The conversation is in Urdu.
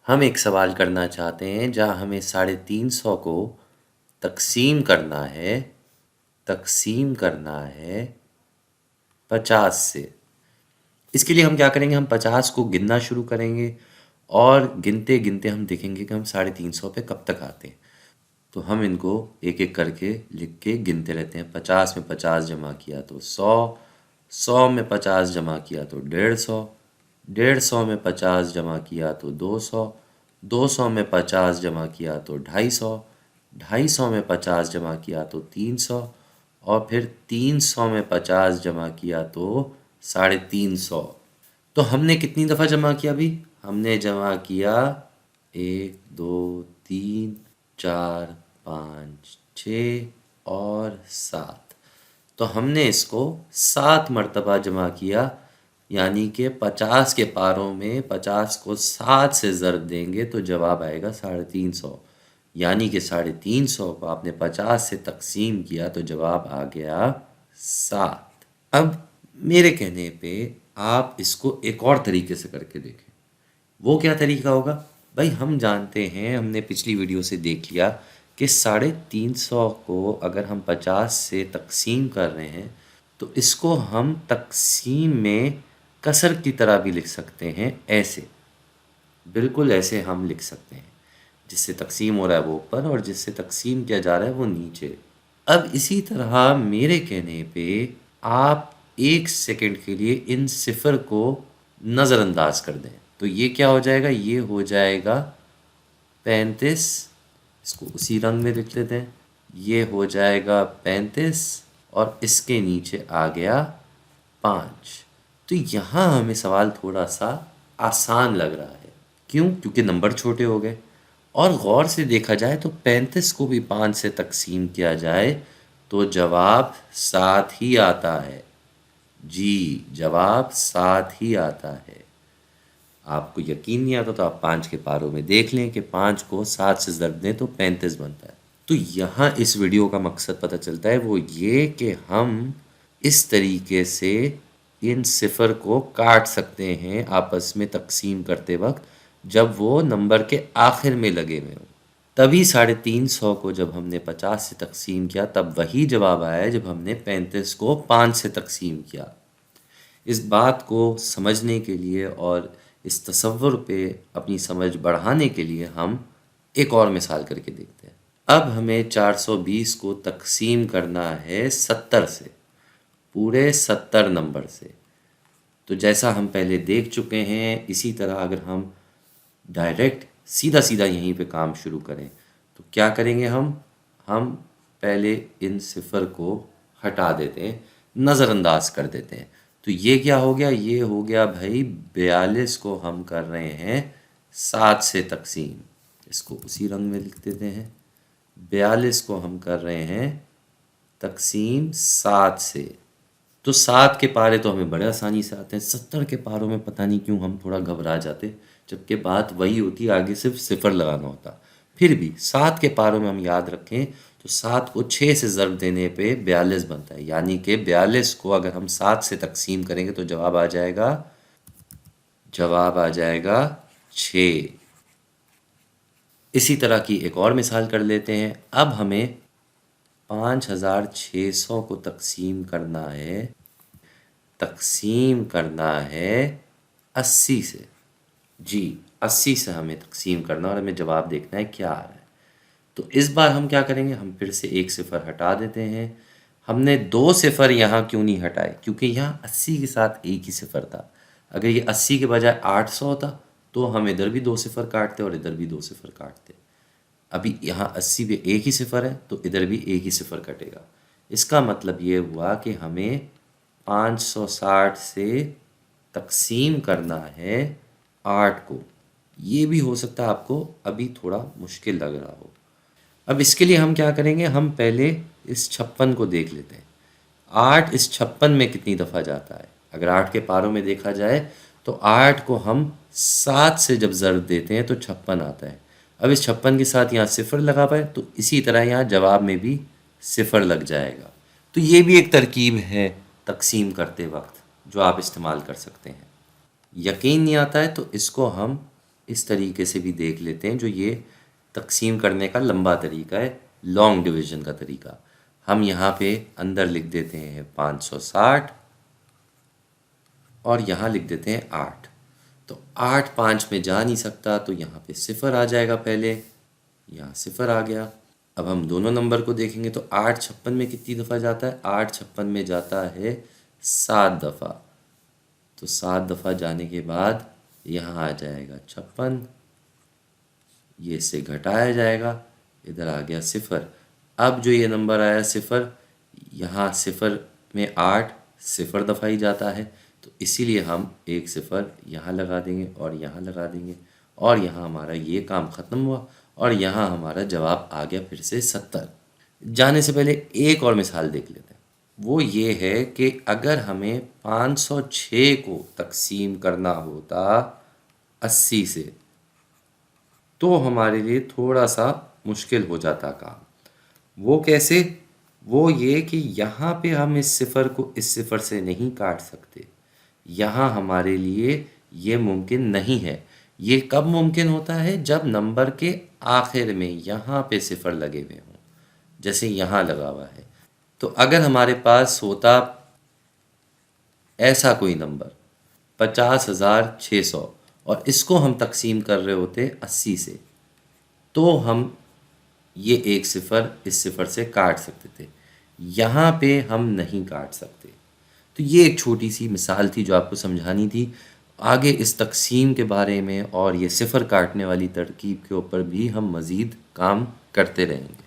ہم ایک سوال کرنا چاہتے ہیں جہاں ہمیں 350 کو تقسیم کرنا ہے 50 سے۔ اس کے لیے ہم کیا کریں گے، ہم 50 کو گننا شروع کریں گے اور گنتے گنتے ہم دیکھیں گے کہ ہم 350 پہ کب تک آتے ہیں۔ تو ہم ان کو ایک ایک کر کے لکھ کے گنتے رہتے ہیں۔ 50 میں 50 جمع کیا تو 100، 100 میں 50 جمع کیا تو 150، 150 میں 50 جمع کیا تو 200، 200 میں 50 جمع کیا تو 250، 250 میں 50 جمع کیا تو 300، اور پھر 300 میں 50 جمع کیا تو 350۔ تو ہم نے کتنی دفعہ جمع کیا بھی؟ ہم نے جمع کیا 1 2 3 4 5 6 اور 7۔ تو ہم نے اس کو 7 مرتبہ جمع کیا، یعنی کہ 50 کے پاروں میں 50 کو 7 سے ضرب دیں گے تو جواب آئے گا 350، یعنی کہ 350 کو آپ نے 50 سے تقسیم کیا تو جواب آ گیا 7۔ اب میرے کہنے پہ آپ اس کو ایک اور طریقے سے کر کے دیکھیں۔ وہ کیا طریقہ ہوگا؟ بھائی ہم جانتے ہیں، ہم نے پچھلی ویڈیو سے دیکھ لیا کہ 350 کو اگر ہم 50 سے تقسیم کر رہے ہیں تو اس کو ہم تقسیم میں کسر کی طرح بھی لکھ سکتے ہیں، ایسے بالکل ایسے ہم لکھ سکتے ہیں، جس سے تقسیم ہو رہا ہے وہ اوپر اور جس سے تقسیم کیا جا رہا ہے وہ نیچے۔ اب اسی طرح میرے کہنے پہ آپ 1 سیکنڈ کے لیے ان صفر کو نظر انداز کر دیں تو یہ کیا ہو جائے گا؟ یہ ہو جائے گا 35۔ اس کو اسی رنگ میں لکھ لیتے ہیں، یہ ہو جائے گا 35 اور اس کے نیچے آ گیا 5۔ تو یہاں ہمیں سوال تھوڑا سا آسان لگ رہا ہے، کیوں؟ کیونکہ نمبر چھوٹے ہو گئے، اور غور سے دیکھا جائے تو 35 کو بھی 5 سے تقسیم کیا جائے تو جواب 7 ہی آتا ہے۔ جی، جواب 7 ہی آتا ہے۔ آپ کو یقین نہیں آتا تو آپ 5 کے پاروں میں دیکھ لیں کہ 5 کو 7 سے ضرب دیں تو 35 بنتا ہے۔ تو یہاں اس ویڈیو کا مقصد پتہ چلتا ہے وہ یہ کہ ہم اس طریقے سے ان صفر کو کاٹ سکتے ہیں آپس میں تقسیم کرتے وقت جب وہ نمبر کے آخر میں لگے ہوئے ہوں۔ تبھی 350 کو جب ہم نے 50 سے تقسیم کیا تب وہی جواب آیا جب ہم نے 35 کو 5 سے تقسیم کیا۔ اس بات کو سمجھنے کے لیے اور اس تصور پہ اپنی سمجھ بڑھانے کے لیے ہم ایک اور مثال کر کے دیکھتے ہیں۔ اب ہمیں 420 کو تقسیم کرنا ہے 70 سے، پورے 70 نمبر سے۔ تو جیسا ہم پہلے دیکھ چکے ہیں، اسی طرح اگر ہم ڈائریکٹ سیدھا یہیں پہ کام شروع کریں تو کیا کریں گے؟ ہم پہلے ان صفر کو ہٹا دیتے ہیں، نظر انداز کر دیتے ہیں۔ تو یہ کیا ہو گیا؟ یہ ہو گیا بھائی 42 کو ہم کر رہے ہیں 7 سے تقسیم، اس کو اسی رنگ میں لکھ دیتے ہیں۔ 42 کو ہم کر رہے ہیں تقسیم 7 سے، تو 7 کے پارے تو ہمیں بڑے آسانی سے آتے ہیں، 70 کے پاروں میں پتہ نہیں کیوں ہم تھوڑا گھبرا جاتے، جبکہ بات وہی ہوتی، آگے صرف صفر لگانا ہوتا۔ پھر بھی 7 کے پاروں میں ہم یاد رکھیں تو 7 کو 6 سے ضرب دینے پہ 42 بنتا ہے، یعنی کہ 42 کو اگر ہم 7 سے تقسیم کریں گے تو جواب آ جائے گا 6۔ اسی طرح کی ایک اور مثال کر لیتے ہیں۔ اب ہمیں 5600 کو تقسیم کرنا ہے 80 سے۔ جی، 80 سے ہمیں تقسیم کرنا اور ہمیں جواب دیکھنا ہے کیا آ رہا ہے۔ تو اس بار ہم کیا کریں گے؟ ہم پھر سے ایک صفر ہٹا دیتے ہیں۔ ہم نے 2 صفر یہاں کیوں نہیں ہٹائے؟ کیونکہ یہاں 80 کے ساتھ ایک ہی صفر تھا۔ اگر یہ 80 کے بجائے 800 ہوتا تو ہم ادھر بھی 2 صفر کاٹتے اور ادھر بھی 2 صفر کاٹتے۔ ابھی یہاں 80 پہ ایک ہی صفر ہے تو ادھر بھی ایک ہی صفر کٹے گا۔ اس کا مطلب یہ ہوا کہ ہمیں 560 سے تقسیم کرنا ہے 8 کو۔ یہ بھی ہو سکتا ہے آپ کو ابھی تھوڑا مشکل لگ رہا ہو۔ اب اس کے لیے ہم کیا کریں گے؟ ہم پہلے اس 56 کو دیکھ لیتے ہیں۔ 8 اس 56 میں کتنی دفعہ جاتا ہے؟ اگر 8 کے پاروں میں دیکھا جائے تو 8 کو ہم 7 سے جب ضرب دیتے ہیں تو 56 آتا ہے۔ اب اس 56 کے ساتھ یہاں صفر لگا پائے تو اسی طرح یہاں جواب میں بھی صفر لگ جائے گا۔ تو یہ بھی ایک ترکیب ہے تقسیم کرتے وقت جو آپ استعمال کر سکتے ہیں۔ یقین نہیں آتا ہے تو اس کو ہم اس طریقے سے بھی دیکھ لیتے ہیں، جو یہ تقسیم کرنے کا لمبا طریقہ ہے، لانگ ڈویژن کا طریقہ۔ ہم یہاں پہ اندر لکھ دیتے ہیں 560 اور یہاں لکھ دیتے ہیں 8۔ تو 8 5 میں جا نہیں سکتا، تو یہاں پہ صفر آ جائے گا، پہلے یہاں صفر آ گیا۔ اب ہم دونوں نمبر کو دیکھیں گے تو 8 56 میں کتنی دفعہ جاتا ہے؟ 8 56 میں جاتا ہے 7 دفعہ۔ تو 7 دفعہ جانے کے بعد یہاں آ جائے گا 56، یہ سے گھٹایا جائے گا، ادھر آ گیا صفر۔ اب جو یہ نمبر آیا صفر، یہاں صفر میں 8 صفر دفعہ ہی جاتا ہے، تو اسی لیے ہم ایک صفر یہاں لگا دیں گے اور یہاں لگا دیں گے، اور یہاں ہمارا یہ کام ختم ہوا، اور یہاں ہمارا جواب آ گیا پھر سے 70۔ جانے سے پہلے ایک اور مثال دیکھ لیتے ہیں، وہ یہ ہے کہ اگر ہمیں 506 کو تقسیم کرنا ہوتا 80 سے، تو ہمارے لیے تھوڑا سا مشکل ہو جاتا کام۔ وہ کیسے؟ وہ یہ کہ یہاں پہ ہم اس صفر کو اس صفر سے نہیں کاٹ سکتے، یہاں ہمارے لیے یہ ممکن نہیں ہے۔ یہ کب ممکن ہوتا ہے؟ جب نمبر کے آخر میں یہاں پہ صفر لگے ہوئے ہوں، جیسے یہاں لگا ہوا ہے۔ تو اگر ہمارے پاس ہوتا ایسا کوئی نمبر 50,600 اور اس کو ہم تقسیم کر رہے ہوتے 80 سے، تو ہم یہ ایک صفر اس صفر سے کاٹ سکتے تھے، یہاں پہ ہم نہیں کاٹ سکتے۔ تو یہ ایک چھوٹی سی مثال تھی جو آپ کو سمجھانی تھی۔ آگے اس تقسیم کے بارے میں اور یہ صفر کاٹنے والی ترکیب کے اوپر بھی ہم مزید کام کرتے رہیں گے۔